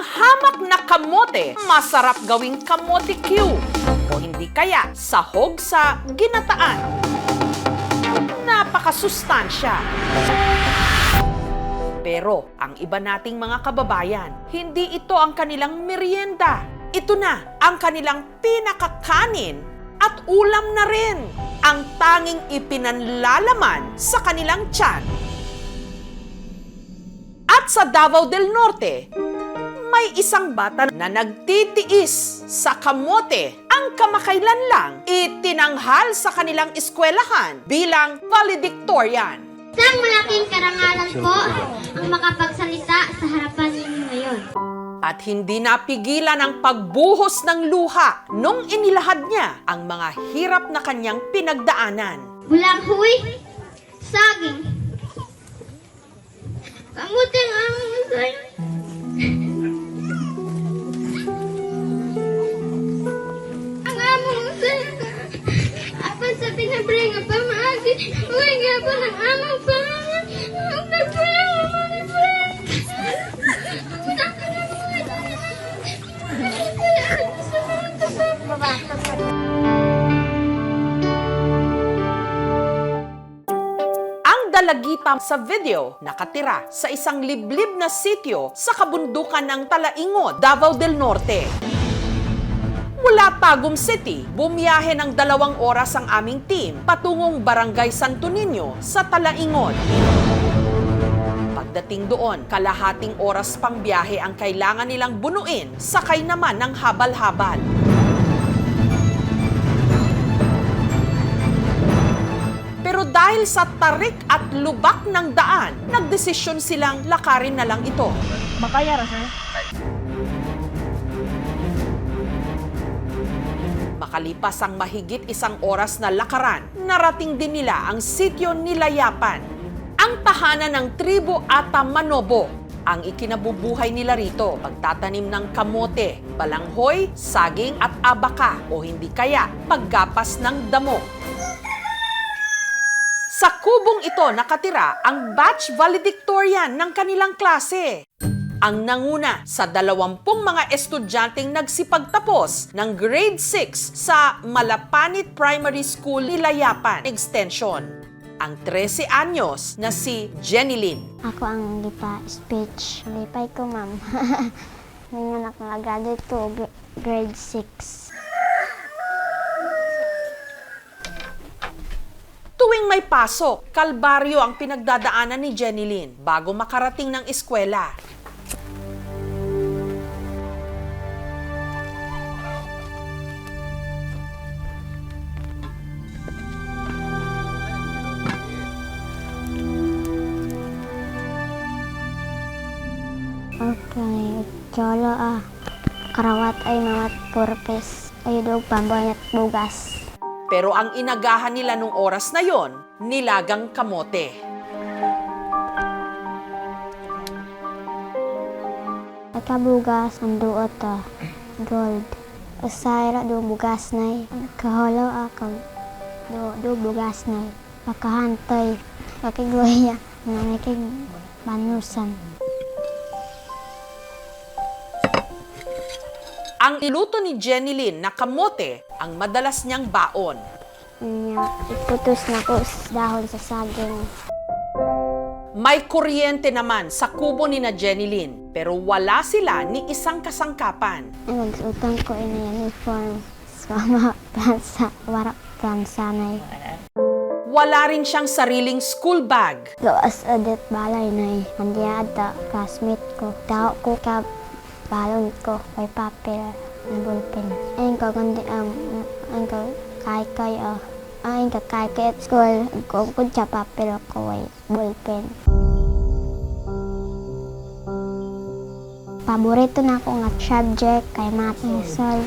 Ang hamak na kamote, masarap gawing kamote Q. O hindi kaya, sahog sa ginataan. Napakasustansya. Pero ang iba nating mga kababayan, hindi ito ang kanilang merienda. Ito na ang kanilang pinakakanin at ulam na rin. Ang tanging ipinanlalaman sa kanilang tiyan. At sa Davao del Norte, may isang bata na nagtitiis sa kamote ang kamakailan lang itinanghal sa kanilang eskwelahan bilang valedictorian. Isang malaking karangalan po ang makapagsalita sa harapan ninyo ngayon. At hindi napigilan ang pagbuhos ng luha nung inilahad niya ang mga hirap na kanyang pinagdaanan. Bulang huy, saging, kamuting ang sa'yo. Ang among sa'yo, apan sa pinabringa pamagi, uwi nga po ng among pangalan, ang nagpuyang mga friend. Ang dalagita sa video nakatira sa isang liblib na sitio sa kabundukan ng Talaingod, Davao del Norte. Mula Tagum City, bumiyahe ng 2 oras ang aming team patungong Barangay Santo Niño sa Talaingod. Pagdating doon, kalahating oras pang biyahe ang kailangan nilang bunuin, sakay naman ng habal-habal. Pero dahil sa tarik at lubak ng daan, nagdesisyon silang lakarin na lang ito. Makaya ra, sir? Makalipas ang mahigit 1 oras na lakaran, narating din nila ang sitio Nilayapan, ang tahanan ng tribo Atamanobo. Ang ikinabubuhay nila rito, pagtatanim ng kamote, balanghoy, saging at abaka o hindi kaya paggapas ng damo. Sa kubong ito nakatira ang batch valedictorian ng kanilang klase. Ang nanguna sa 20 mga estudyanteng nagsipagtapos ng grade 6 sa Malapanit Primary School Nilayapan Extension. Ang 13 anyos na si Jenny Lynn. Ako ang lipa speech. Lipay ko, ma'am. Ngayon anak na graduate ko, grade 6. Tuwing may pasok, kalbaryo ang pinagdadaanan ni Jenny Lynn bago makarating ng eskwela. Okay, cholo karawat ay mawat purpose. Ay dog pambayat bugas. Pero ang inagahan nila nung oras na yon, nilagang kamote. Pagkabugas, ang duot gold. Usayra do bugas nay. Kaholo akong do bugas nay. Pakahantay, pakigoya, namikig banusan. Ang iluto ni Jenny Lynn na kamote ang madalas niyang baon. Iputos na ko dahon sa saging. May kuryente naman sa kubo ni na Jenny Lynn, pero wala sila ni isang kasangkapan. Ay, mag-utang ko ina uniform. Sama plansa, warak plansa na Wala rin siyang sariling school bag. Gawas adet balay na Hindi ata classmate ko. Tao ko ka balon ko. May papel na ballpen. Ayun ko kundi ayun ko kay ayun ka kay at school. Kung siya papel ko ay ballpen. Paborito na ako nga subject kay math. Solve.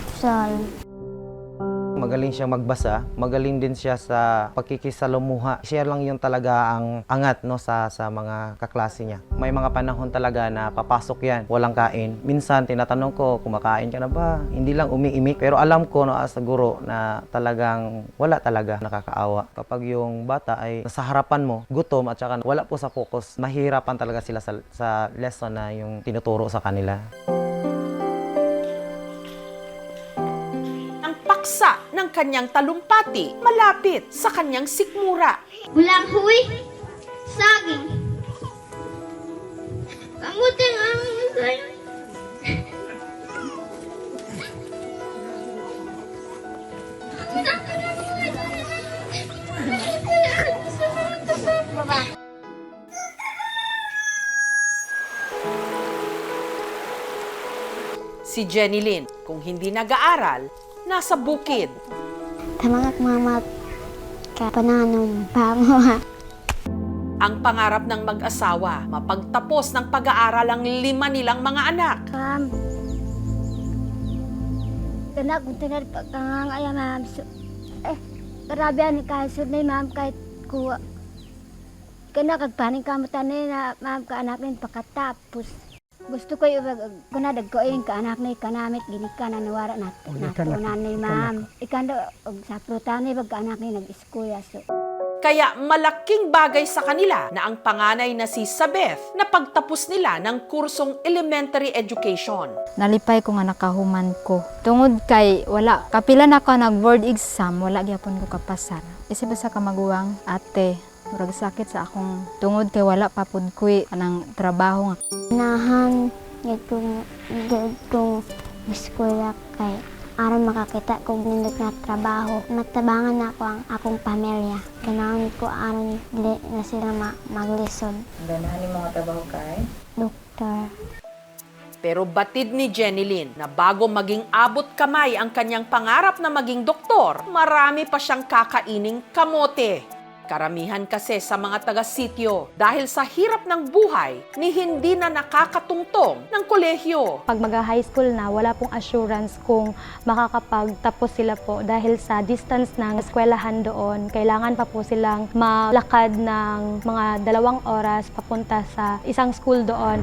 Magaling siya magbasa, magaling din siya sa pagkikisalamuha. Siya lang yung talaga ang angat no sa mga kaklase niya. May mga panahon talaga na papasok yan, walang kain. Minsan tinatanong ko, kumakain ka na ba? Hindi lang umiimik. Pero alam ko no as a guro na talagang wala talaga, nakakaawa. Kapag yung bata ay nasa harapan mo, gutom at saka wala po sa focus, mahirapan talaga sila sa lesson na yung tinuturo sa kanila. kanyang talumpati malapit sa kanyang sikmura. Bulang huy, saging. Kamuti ang among sa'yo. Si Jenny Lynn, kung hindi nag-aaral, nasa bukid. Tamangak mamat ka pananom pa mo ha. Ang pangarap ng mag-asawa, mapagtapos ng pag-aaral ang 5 nilang mga anak. Ma'am. Kana kung tinari pagkangangaya, ma'am. Karabihan ni kahit na ma'am, kahit kuha. Kana kagpaning kamutanay na ma'am ka anak rin pakatapos. Gusto ko yung kunadag ko yung kaanak na ikanamit, gini ka na nawara na nanay ma'am. Ikanda, sa prutanay, pagkaanak na nag-iskuya. So, Kaya malaking bagay sa kanila na ang panganay na si Sabeth na pagtapos nila ng kursong elementary education. Nalipay ko nga nakahuman ko. Tungod kay wala, kapila na ko nag-board exam, wala gyapon ko kapasar. Isip sa kamaguwang ate, murag sakit sa akong tungod kay wala pa pud kuy anang trabaho nga. nahan, gitong eskwela kay aron makakita kog nindot nga trabaho. Matabangan na ako ang akong pamilya. Ganahan ko aron dili na sila maglisod. Ganahan ni mga trabaho kay? Doktor. Pero batid ni Jenny Lynn na bago maging abot kamay ang kanyang pangarap na maging doktor, marami pa siyang kakaining kamote. Karamihan kasi sa mga taga-sityo dahil sa hirap ng buhay ni hindi na nakakatungtong ng kolehiyo. Pag mag-high school na, wala pong assurance kung makakapagtapos sila po dahil sa distance ng eskwelahan doon. Kailangan pa po silang malakad ng mga 2 oras papunta sa isang school doon.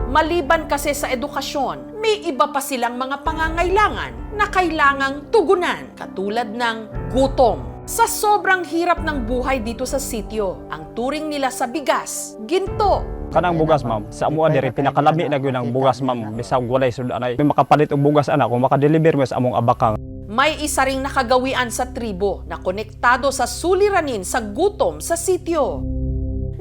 Maliban kasi sa edukasyon, may iba pa silang mga pangangailangan na kailangang tugunan, katulad ng gutom. Sa sobrang hirap ng buhay dito sa sityo, ang turing nila sa bigas, ginto. Kanang bugas, ma'am. Sa amuha diri pinakalami na gyud ang bugas, ma'am. Bisag walay sud anay. May makapalit og bugas ana kung maka-deliver mo sa among abakang. May isa ring nakagawian sa tribo na konektado sa suliranin sa gutom sa sityo.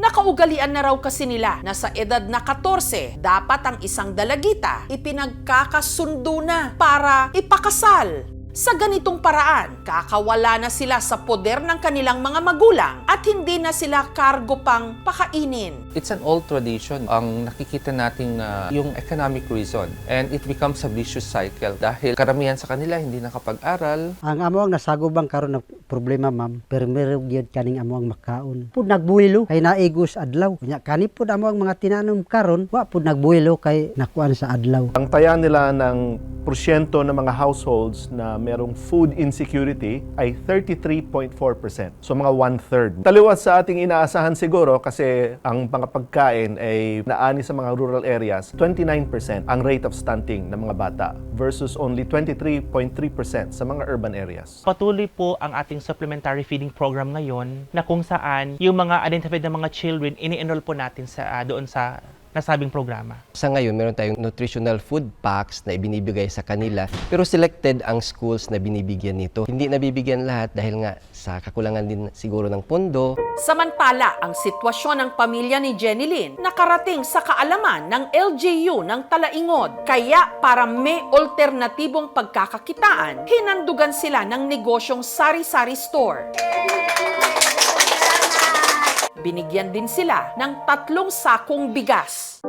Nakaugalian na raw kasi nila na sa edad na 14, dapat ang isang dalagita ipinagkakasundo na para ipakasal. Sa ganitong paraan, kakawala na sila sa poder ng kanilang mga magulang at hindi na sila kargo pang pakainin. It's an old tradition. Ang nakikita natin na yung economic reason. And it becomes a vicious cycle dahil karamihan sa kanila hindi nakapag-aral. Ang amoang nasagubang karon na problema, ma'am. Pero meron gyud kaning amoang makaon. Pud nagbuhilo kay naigos adlaw. Kunya kani pud amoang mga tinanom karon, wa pud nagbuhilo kay nakuan sa adlaw. Ang taya nila ng porsyento ng mga households na merong food insecurity ay 33.4%. So mga 1/3. Taliwas sa ating inaasahan siguro kasi ang mga pagkain ay naani sa mga rural areas, 29% ang rate of stunting ng mga bata versus only 23.3% sa mga urban areas. Patuloy po ang ating supplementary feeding program ngayon na kung saan yung mga identified na mga children ini-enroll po natin sa doon sa nasabing programa. Sa ngayon, meron tayong nutritional food packs na ibinibigay sa kanila pero selected ang schools na binibigyan nito. Hindi nabibigyan lahat dahil nga sa kakulangan din siguro ng pondo. Samantala, ang sitwasyon ng pamilya ni Jenny Lynn nakarating sa kaalaman ng LGU ng Talaingod. Kaya para may alternatibong pagkakakitaan, hinandugan sila ng negosyong sari-sari store. Binigyan din sila ng 3 sakong bigas.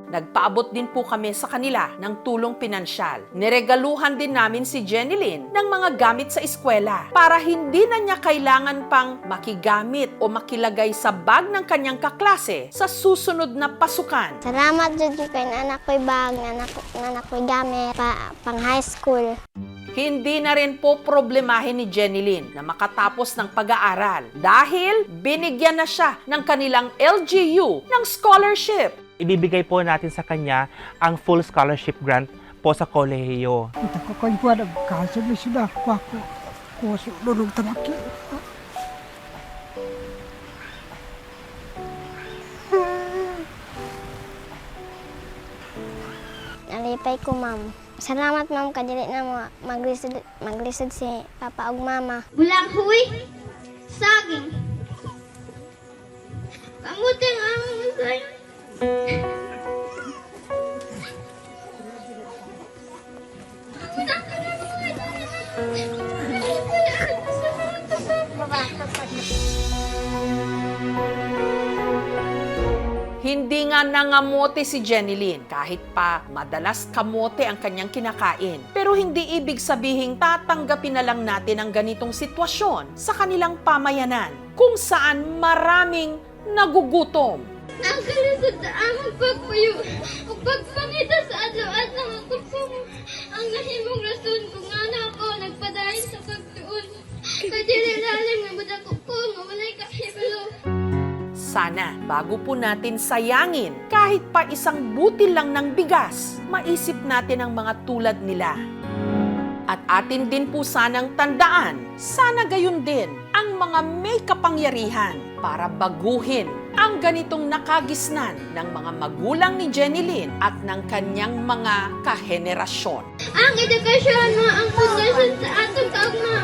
Nagpaabot din po kami sa kanila ng tulong pinansyal. Niregaluhan din namin si Jenny Lynn ng mga gamit sa eskwela para hindi na niya kailangan pang makigamit o makilagay sa bag ng kanyang kaklase sa susunod na pasukan. Salamat jud kay anak ko'y bag, anak ko'y gamit pang high school. Hindi na rin po problemahin ni Jenny Lynn na makatapos ng pag-aaral dahil binigyan na siya ng kanilang LGU ng scholarship. Ibibigay po natin sa kanya ang full scholarship grant po sa kolehiyo. Ito ko koy pa nagkasod na sila ko kuso lulong tanaki. Nalipay ko, ma'am. Salamat ma'am kadili na mo maglisod si papa ug mama. Bulang huy, saging. Kamuti ang among sa'yo. Hindi nga nangamote si Jenilyn kahit pa madalas kamote ang kanyang kinakain. Pero hindi ibig sabihing tatanggapin na lang natin ang ganitong sitwasyon sa kanilang pamayanan kung saan maraming nagugutom. Ang kalisod sa among pagpuyo o pagpangita sa adlaw-adlaw nga kutsong ang nahimong rason kung ano ako nagpadayon sa pagtuon. Kay dili lalim nga budako ko nga walay kahibalo. Sana bago po natin sayangin kahit pa isang butil lang ng bigas, maisip natin ang mga tulad nila. At atin din po sanang tandaan, sana gayon din ang mga may kapangyarihan para baguhin ang ganitong nakagisnan ng mga magulang ni Jenilyn at ng kanyang mga kahenerasyon. Ang edukasyon mo ang pundasyon sa atong kaugma.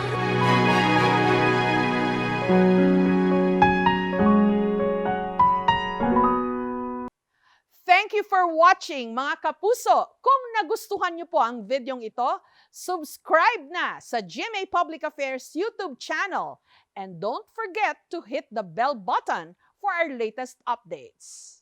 Thank you for watching mga kapuso. Kung nagustuhan niyo po ang videong ito, subscribe na sa GMA Public Affairs YouTube channel. And don't forget to hit the bell button for our latest updates.